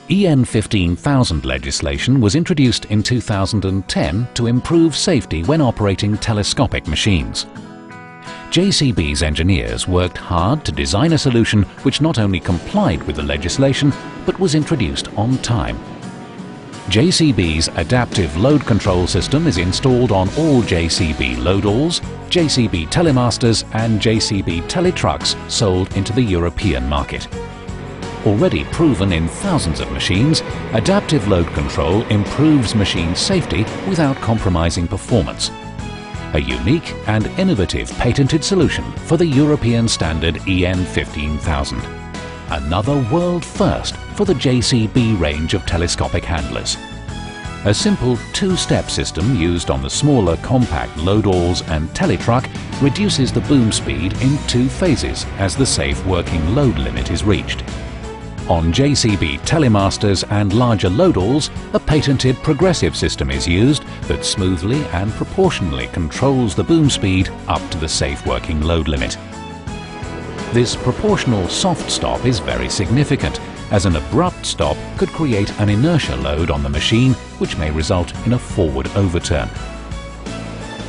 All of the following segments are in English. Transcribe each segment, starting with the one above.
EN 15000 legislation was introduced in 2010 to improve safety when operating telescopic machines. JCB's engineers worked hard to design a solution which not only complied with the legislation but was introduced on time. JCB's adaptive load control system is installed on all JCB Loadalls, JCB Telemasters and JCB Teletrucks sold into the European market. Already proven in thousands of machines, adaptive load control improves machine safety without compromising performance. A unique and innovative patented solution for the European standard EN 15000. Another world first for the JCB range of telescopic handlers. A simple two-step system used on the smaller compact Loadalls and Teletruck reduces the boom speed in 2 phases as the safe working load limit is reached. On JCB Telemasters and larger Loadalls, a patented progressive system is used that smoothly and proportionally controls the boom speed up to the safe working load limit. This proportional soft stop is very significant, as an abrupt stop could create an inertia load on the machine which may result in a forward overturn.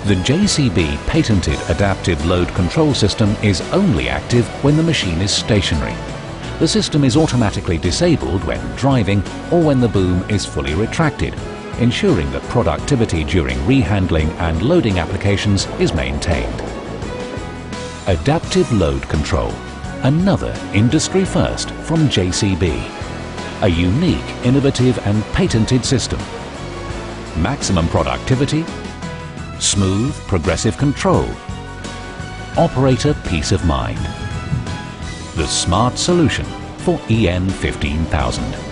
The JCB patented adaptive load control system is only active when the machine is stationary. The system is automatically disabled when driving or when the boom is fully retracted, ensuring that productivity during rehandling and loading applications is maintained. Adaptive load control, another industry first from JCB. A unique, innovative and patented system. Maximum productivity, smooth, progressive control, operator peace of mind. The smart solution for EN 15000.